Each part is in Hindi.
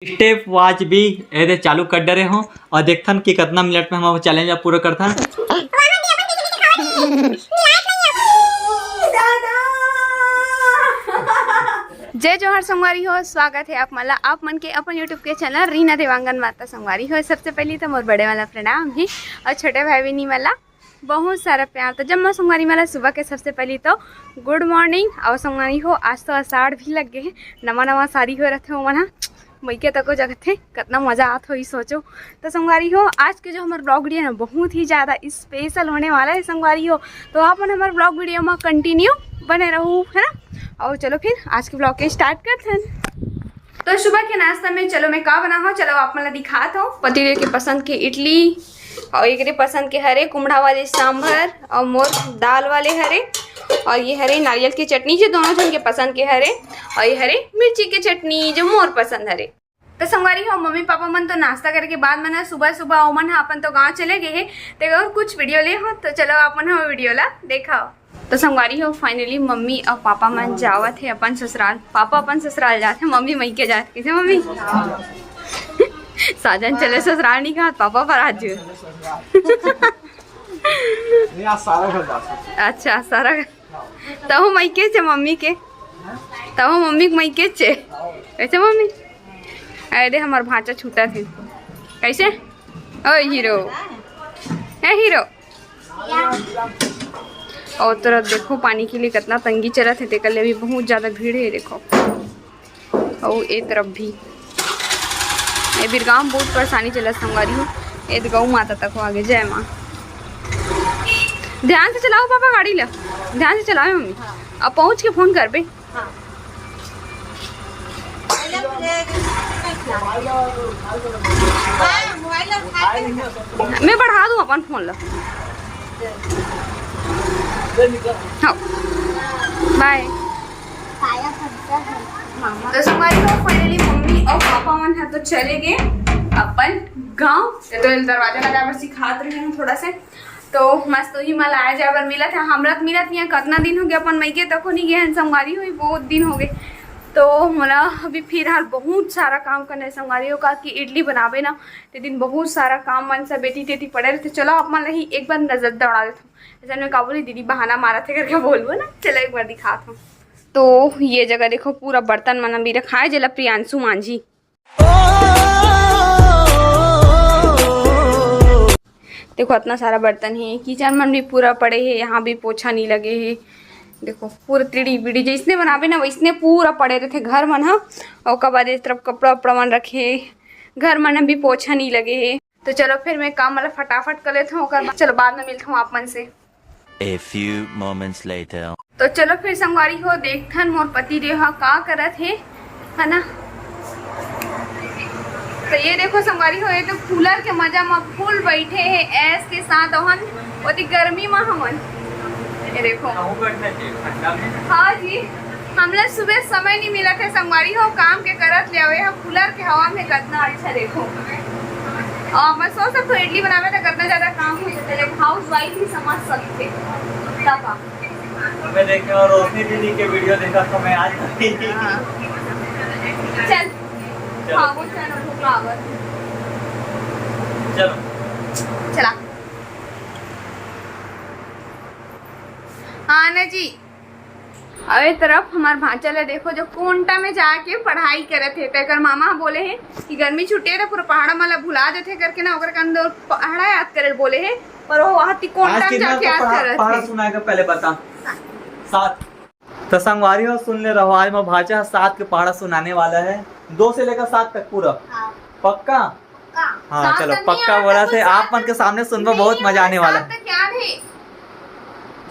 स्टेप वॉच भी ऐसे चालू कर डरे हो और देखथन कि कितना मिनट में हम चैलेंज पूरा करथन। जय जोहर संगवारी हो, स्वागत है आप मला आप मन के अपन यूट्यूब के चैनल रीना देवांगन माता संगवारी हो। सबसे पहले तो मोर बड़े वाला प्रणाम ही और छोटे भाई बहनी वाला बहुत सारा प्यार। तो जब मैं संगवारी वाला सुबह के सबसे पहले तो गुड मॉर्निंग और संगवारी हो। आज तो आषाढ़ भी लग गए हैं, नवा नवा साड़ी हो रहे थे मना मैके तक जगह थे, कितना मज़ा आता हो ये सोचो। तो संगवारी हो आज के जो हमारा ब्लॉग वीडियो है ना बहुत ही ज़्यादा स्पेशल होने वाला है संगवारी हो। तो आप हमारे ब्लॉग वीडियो में कंटिन्यू बने रहूँ है ना। और चलो फिर आज के ब्लॉग के स्टार्ट करते हैं। तो सुबह के नाश्ता में चलो मैं का बना हूँ, चलो आप मतलब दिखाता हूँ। पतिदेव के पसंद के इडली और एक पसंद के हरे कुमड़ा वाले सांभर और मोर दाल वाले हरे और ये हरे नारियल की चटनी जो दोनों जन के पसंद के हरे और ये हरे मिर्ची की चटनी जो मोर पसंद हरे। तो संगवारी हो मम्मी पापा मन तो नाश्ता करके बाद मैंने सुबह सुबह ओमन अपन तो गाँव चले गए हैं। तो कुछ वीडियो ले हो तो चलो अपन हम वीडियो ला देखा। तो संगवारी हो फाइनली मम्मी और पापा मन जावत है अपन ससुराल। पापा अपन ससुराल जाते हैं, मम्मी मई के जाते कैसे मम्मी साजन चले ससुराल नहीं कहा पापा पर आज अच्छा सारा तब मई के चे मम्मी के तब मम्मी मई के चे कैसे मम्मी। अरे हमार भांचा छूटा थे कैसे ओ हीरो है हीरो। और तरफ देखो पानी के लिए कितना तंगी चला थे, देखल भी बहुत ज़्यादा भीड़ है देखो। और ये तरफ भी ये बिरगाम बहुत परेशानी चला संगवारी हो। ये गौ माता तक हो आगे जय माँ। ध्यान से चलाओ पापा गाड़ी लो, ध्यान से चलाओ मम्मी। अब पहुँच के फोन कर बे। मैं बढ़ा दूँ अपन फोन लो। बाय। तो संगवारी हो फाइनली मम्मी और पापा मन है तो चले गए अपन गांव। तो दरवाजा लगा पर सिखात रहे हैं थोड़ा से। तो मस्त ही mal आया जाए बार मिला था हमरा मिलत यहाँ कितना दिन हो गया अपन मई के तक नहीं गए हैं संगवारी हुई बहुत दिन हो गए। तो मला अभी फिलहाल बहुत सारा काम करना है संगवारी हो का कि इडली बनावे ना ते दिन बहुत सारा काम मन से बेटी तेती पड़े रहते। चलो आप मन ही एक बार नजर दौड़ा देता हूँ। ऐसा मैं का बोली दीदी बहाना मारा थे करके बोलबो ना, चलो एक बार दिखाता हूँ। तो ये जगह देखो पूरा बर्तन मन भी रखा है जला प्रियांशु मांझी। देखो इतना सारा बर्तन है, किचन मन भी पूरा पड़े है, यहाँ भी पोछा नहीं लगे है। देखो पूरा त्रिड़ी बीड़ी जैसने बनावे ना वैसने पूरा पड़े रहते घर मन हा। और उसके बाद इस तरफ कपड़ा उपड़ा मन रखे, घर मन भी पोछा नहीं लगे है। तो चलो फिर मैं काम मतलब फटाफट कर लेता हूँ, चलो बाद में मिलता हूँ आप मन से। A few moments later. तो चलो फिर संगवारी हो देखथन मोर पति देव का करत है ना। तो ये देखो संगवारी हो ये तो कूलर के मजा में फुल बैठे है ऐस के साथ ओहन ओती गर्मी में हमन ये देखो। हाँ जी हमला सुबह समय नहीं मिला था संगवारी हो काम के करत ले आवे कूलर के हवा में कितना अच्छा देखो। और मैं सोच सकता हूँ इडली बनावे तो कितना ज्यादा काम हो जाता है, लेकिन हाउस वाइफ ही समझ सकते मैं देखे और रोशनी दीदी के वीडियो देखा तो मैं आज चल हाँ वो चलो चला। हाँ ना जी अरे तरफ हमारे भांचा ले देखो जो कोंटा में जाके पढ़ाई करे थे। तो मामा बोले हैं कि गर्मी छुट्टी है तो पूरा पहाड़ा मतलब भुला देते करके ना ओकर अंदर पहाड़ा याद करे बोले हैं, पर वो वहाँ कोंटा में जाके याद कर रहे थे। पहाड़ा सुनाएगा पहले बता 7। तो संगवारी हो सुन ले रहो आज मैं भांचा 7 के पहाड़ा सुनाने वाला है, 2 से लेकर 7 तक पूरा। पक्का हाँ चलो पक्का बोला थे आप मन के सामने सुनवा बहुत मजा आने वाला है।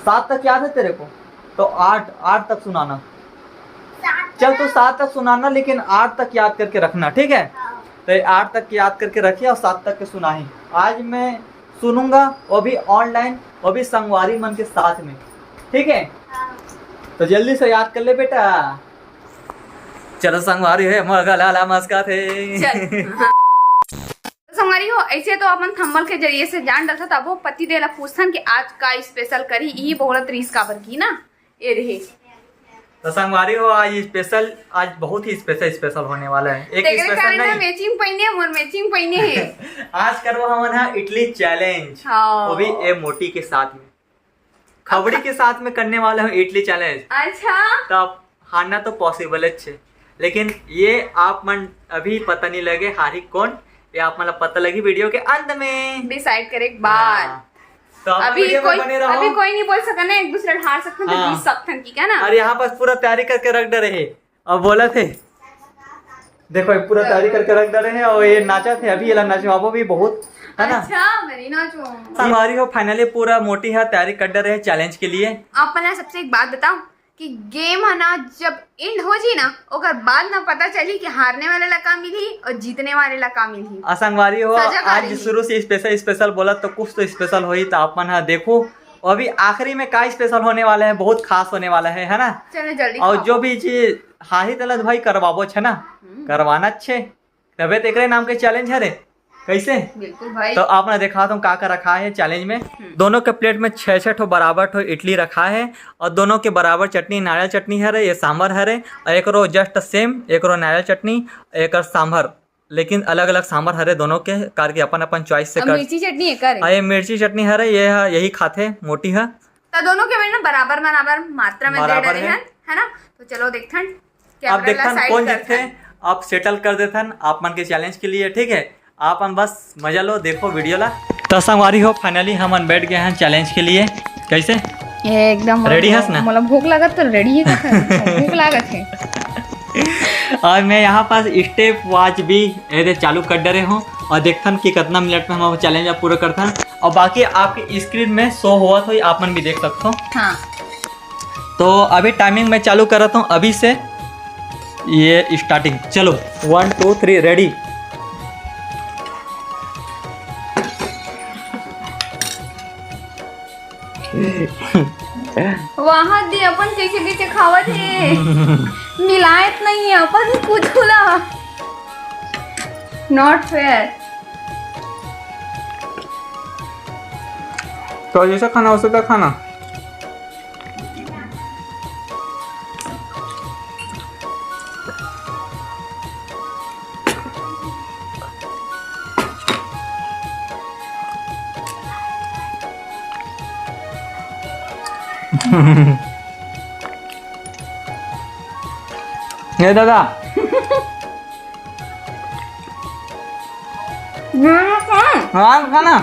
7 तक याद है तेरे को तो 8 तक सुनाना। चल तो 7 तक सुनाना लेकिन 8 तक याद करके रखना ठीक है। तो 8 तक याद करके रखिए और 7 तक के सुनाही। आज मैं सुनूंगा वो भी ऑनलाइन, वो भी संगवारी मन के साथ में ठीक है। तो जल्दी से याद कर ले बेटा। चलो संगवारी है मगला मस्का थे। संगवारी हो ऐसे तो अपन थंबल के जरिए से जान डलता था वो पति देला पूछथन कि आज का स्पेशल करी यही बहुत रीस काबर की ना ये रहे। तो संगवारी हो आज बहुत ही स्पेशल होने वाला है। एक स्पेशल नहीं, मैचिंग पहिने मोर मैचिंग पहिने है। आज करवा हमन है इडली चैलेंज, वो भी ए मोटी के साथ में, खबड़ी के साथ में करने वाले हैं इडली चैलेंज। अच्छा तब हारना तो पॉसिबल है, लेकिन ये आप मन अभी पता नहीं लगे हारी कौन, ये आप मतलब पता लगी वीडियो के अंत में डिसाइड करे एक बार। तो अभी कोई नहीं बोल सका ना, एक दूसरे हार सकते हैं तो हाँ। जीत सकते हैं, ठीक है ना। और यहाँ पर पूरा तैयारी करके रख डरे है और बोला थे, देखो ये पूरा तैयारी करके रख डरे हैं और ये नाचा थे अभी, ये नाचवाबो भी बहुत है ना। अच्छा मेरी नाचो हमारी हो फाइनली पूरा मोटी है तैयारी कर डरे है चैलेंज के लिए। आप पहले सबसे एक बात बताओ कि गेम है ना जब एंड हो जी ना ओकर बाद ना पता चली कि हारने वाले ला का मिली और जीतने वाले ला का मिली। असंगवारी हो सजा आज करेंगे। शुरू से स्पेशल बोला तो कुछ तो स्पेशल हो ही, तो आप मन देखो और अभी आखिरी में का स्पेशल होने वाला है, बहुत खास होने वाला है ना। चलो जल्दी और खाओ। जो भी चीज हाही तलत भाई करवाबो छे ना, करवाना छे तबे तो एकरे नाम के चैलेंज है रे, कैसे। बिल्कुल भाई। तो आपने देखा तुम का रखा है चैलेंज में, दोनों के प्लेट में 6 ठो बराबर ठो इडली रखा है और दोनों के बराबर चटनी, नारियल चटनी है रे, ये सांभर है रे, और एक रो जस्ट सेम, एक रो नारियल चटनी, एक सांभर, लेकिन अलग अलग सांभर है रे दोनों के, करके अपन चॉइस से कर। मिर्ची चटनी है करे। ये मिर्ची चटनी है रे, ये है यही खाते मोटी है। तो दोनों के में ना बराबर मात्रा में दे बराबर डरे हैं, है ना। तो चलो देखथन आप देखथन कौन जीतते, आप सेटल कर देथन आप मन के चैलेंज के लिए, ठीक है। आप हम बस मजा लो, देखो वीडियो ला। तो संगवारी हो फाइनली हम बैठ गए हैं चैलेंज के लिए, कैसे एकदम रेडी हस ना। मतलब भूख लागत तो रेडी ही भूख लागत है। और मैं यहाँ पास स्टेप वॉच भी ऐसे चालू कर डरे हूँ और देखथन कि कितना मिनट में हम चैलेंज पूरा करथन, और बाकी आपके स्क्रीन में शो हुआ तो आप मन भी देख सकते हो। हाँ। तो अभी टाइमिंग मैं चालू कर रहा हूँ अभी से, ये स्टार्टिंग, चलो 1 2 3 रेडी। वहाँ दे अपन कैसे कैसे खावत है, मिलायत नहीं है अपन कुछ खुला, नॉट फेयर। तो जैसा खाना वैसे का खाना। ये दादा हाँ खाना।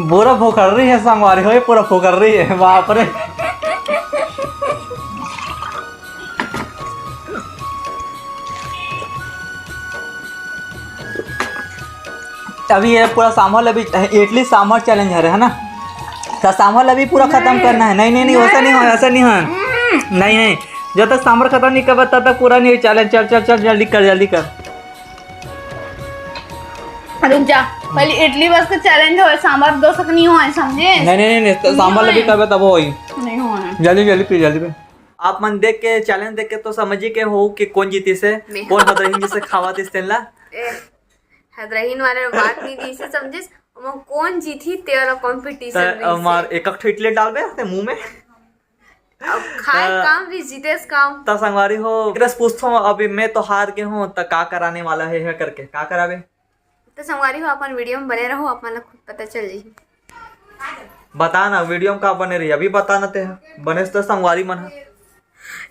पूरा फुकर रही है संगवारी हो, पूरा फुकर रही है, बाप रे। अभी ये पूरा सांभर अभी इडली सांभर चैलेंज है ना, तो सांभर अभी पूरा खत्म करना है। नहीं वैसा नहीं हो, ऐसा नहीं हो, नहीं जब तक सांभर खत्म नहीं कर तब तक पूरा नहीं चैलेंज। चल जल्दी कर। रुक जा, पहले इडली बस का चैलेंज हो, सांभर दो सक नहीं हो, समझे। नहीं सांभर अभी करबे तब होई, नहीं हो। जल्दी पे। आप मन देख के चैलेंज देख के तो समझी के हो कि कौन जीती से, कौन हदरहीन जिसे खावात इस्तेला। हदरहीन वाले बात नहीं थी से, समझे। कौन जीती तेरा कंपटीशन तो मार एक इडली डालबे ते मुंह में, अब खाए काम भी जीतेस काम। तो संगवारी हो रस पूछतो, अभी मैं तो हार के हूं तो का कराने वाला है करके, का करावे। तो संगवारी हो अपन वीडियो में बने रहो, अपन खुद पता चल जाई। बता ना वीडियो में का बने रही, अभी बताना ते बने तो संगवारी मन।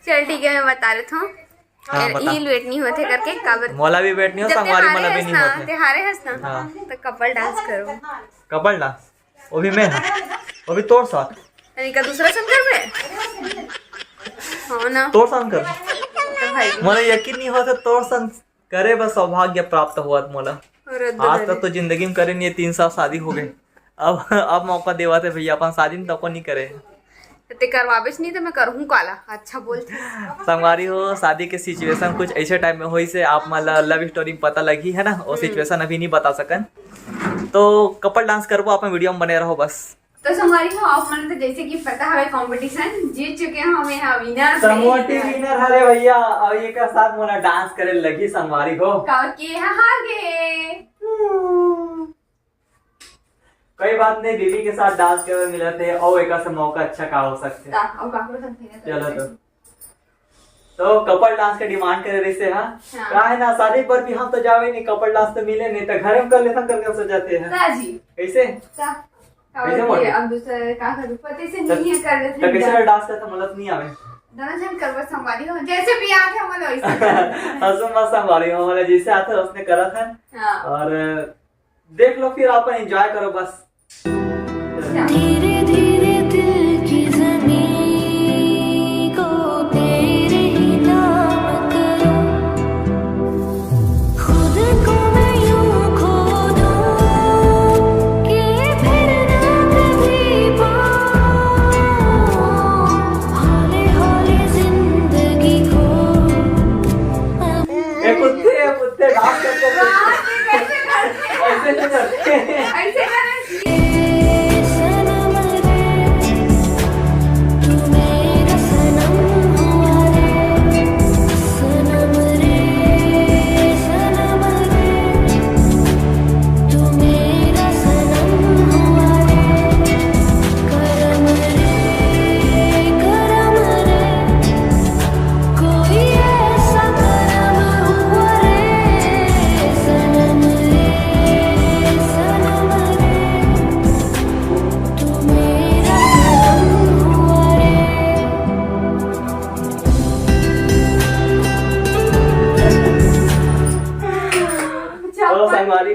चल ठीक है, मैं बता रहा हूँ। हाँ, बता। हील वेट नहीं होते करके काबर मोला भी वेट नहीं हो, संगवारी मला भी नहीं होते। ते हारे हंस ना, हाँ। तो कपल डांस करो। कपल डांस वो भी मैं, वो भी तोड़ साथ, अरे का दूसरा संग कर बे। हाँ ना, तोड़ सन कर। तो भाई मोला यकीन नहीं होता तोड़ सन करे बस सौभाग्य प्राप्त हुआ मोला। आज तक तो जिंदगी में करे नहीं, 3 साल शादी हो गए, अब मौका देवा थे भैया अपन शादी में तो नहीं करे। ते करवाबेच नहीं तो मैं करहूँ काला। अच्छा बोलते संगवारी हो, शादी के सिचुएशन कुछ ऐसे टाइम में हुई से आप मला लव स्टोरी में पता लगी है ना, वो सिचुएशन अभी नहीं बता सकन, तो कपल डांस करबो अपन वीडियो में बने रहो बस। तो संगवारी हो आप मन तो जैसे कि पता है कंपटीशन जीत चुके हैं हम यहाँ विनर समोटी विनर हरे भैया, और ये का साथ मोला डांस करे लगी संगवारी हो। के हार गए। कोई बात नहीं, दीदी के साथ डांस करे मिला थे और एक से मौका अच्छा का हो सकते हैं। चलो तो कपल डांस के डिमांड करे रही से। हाँ का है ना, शादी पर भी हम तो जावे नहीं, कपल डांस तो मिले नहीं, तो घर में कर लेता करके सोचाते हैं कैसे अब दूसरे का करूं पता से नहीं है कर लेते तो कैसे डांस करता मतलब नहीं आवे दोनों जन करवा संभाली हो जैसे भी आते हम लोग वैसे हंसो मत संभाली हो, मतलब जैसे आते उसने करा था। हां और देख लो फिर आप एंजॉय करो बस। धीरे धीरे दिल की ज़मीं को तेरे ही नाम करूं, खुद को मैं यूं खो दूं कि फिर ना कभी पाऊं, हौले हौले जिंदगी को कुत्ते डांस करते कैसे करते ऐसे नहीं करते। ऐसे करते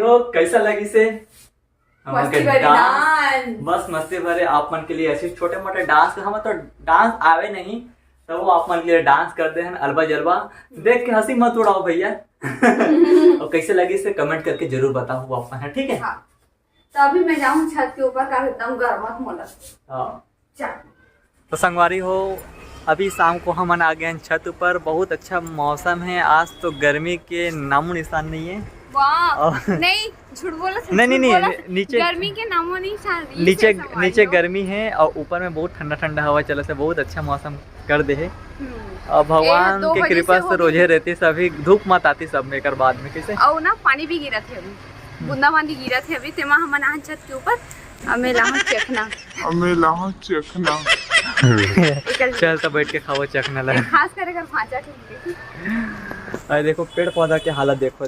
हो कैसा लगी से मस्ती भरे डांस बस मस्ती भरे आप मन के लिए ऐसे छोटे मोटे डांस। हम तो डांस आवे नहीं तो वो आप मन के लिए डांस करते हैं अलबा जलवा, देख के हंसी मत उड़ाओ भैया। और कैसे लगी से कमेंट करके जरूर बताओ आप मन, ठीक है। हाँ। तो अभी मैं जाऊँ छत के ऊपर का एकदम गर्म मोला। तो संगवारी हो अभी शाम को हम आ गए हैं छत ऊपर, बहुत अच्छा मौसम है आज, तो गर्मी के नामो निशान नहीं है। नहीं झूठ बोला, नहीं नीचे गर्मी के नामो निशान, नीचे गर्मी है और ऊपर में बहुत ठंडा ठंडा हवा चला से, बहुत अच्छा मौसम कर दे है। और भगवान की कृपा से रोजे रहती, सभी धूप मत आती सब में कर बाद में कैसे। और ना पानी भी गिरा थे अभी, बूंदा बांदी गिरा थे अभी, तेमा हम ना छत के ऊपर हमें लाहौं चखना चल तो बैठ के खाओ चखना लगा, खास कर फांचा के। अरे देखो पेड़ पौधा की हालत देखो,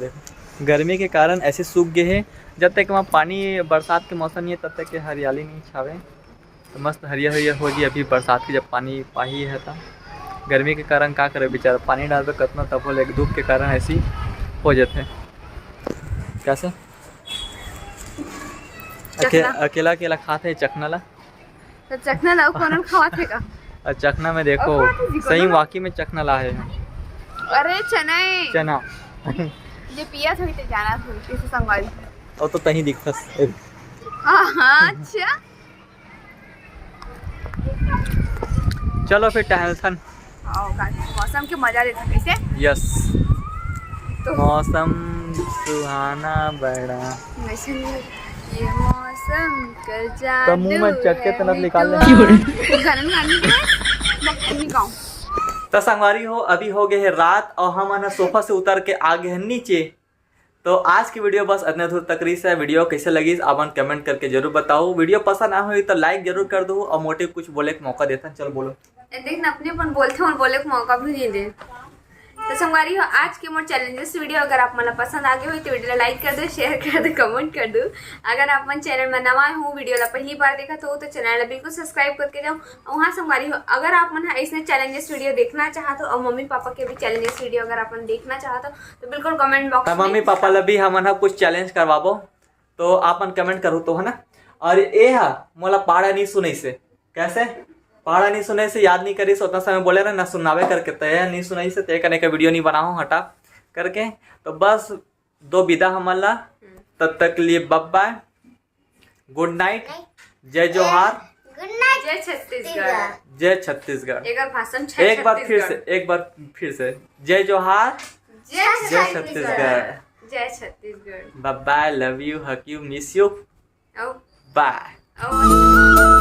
गर्मी के कारण ऐसे सूख गए हैं। जब तक वहाँ पानी बरसात के मौसम नहीं है तब तक हरियाली नहीं छावे, तो मस्त हरियर हरियर हो गई। अभी बरसात के जब पानी पाही है था, गर्मी के कारण क्या करे बेचारा, पानी डाल दो कितना तब हो, लेकिन धूप के कारण ऐसी हो जाते। कैसे अकेला अकेला खाते है चखना ला, तो चखना ला कौन खाते का। और चखना में देखो सही वाकई में चखना ला है। अरे चना ये पिया थोड़ी तो जाना थोड़ी कैसे संगवारी और तो तहीं दिखता। हाँ अच्छा चलो फिर टहलथन, मौसम के मजा लेते कैसे। यस तो मौसम सुहाना बड़ा, ये मौसम का जादू तो मुंह में चटके तलब निकाल ले। तो संगवारी हो अभी हो गए है रात और हम सोफा से उतर के आ गए हैं नीचे। तो आज की वीडियो बस इतने दूर तक रही है। वीडियो कैसे लगी आप कमेंट करके जरूर बताओ, वीडियो पसंद ना हुई तो लाइक जरूर कर दो और मोटे कुछ बोले का मौका देता। चल बोलो, देखना अपने अपन बोलते और बोले का मौका भी नहीं दे। तो संगवारी हो आज के मोर चैलेंजेस वीडियो अगर आप मला पसंद आ गए हो तो वीडियो लाइक कर दो, शेयर कर दो, कमेंट कर दो। अगर आप मन चैनल में नवा हो, वीडियो ला पहली बार देखा तो चैनल बिल्कुल सब्सक्राइब करके जाओ। और वहाँ संगवारी हो अगर आप मन ऐसे चैलेंजेस वीडियो देखना चाहते हो और मम्मी पापा के भी चैलेंजेस वीडियो अगर आप देखना चाहते हो तो बिल्कुल कमेंट बॉक्स में मम्मी पापा ला भी हम कुछ चैलेंज करवाबो तो आप कमेंट करो तो है ना। और ये मोला पाड़ा नहीं सुनई से, कैसे पहाड़ा नहीं सुने से याद नहीं करी, उतना समय बोले ना सुनावे करके तय नहीं सुनाई से तय करने का वीडियो नहीं बनाओ हटा। करके। तो बस दो विदा हमारा, तब तक के लिए बाय, गुड नाइट, जय जोहार, गुड नाइट जय छत्तीसगढ़। जय छत्तीसगढ़। एक बार भाषण एक बार फिर से जय जोहार, जय छत्तीसगढ़। जय Chhattisgarh. Bye, love you, hug you, miss you, oh bye. O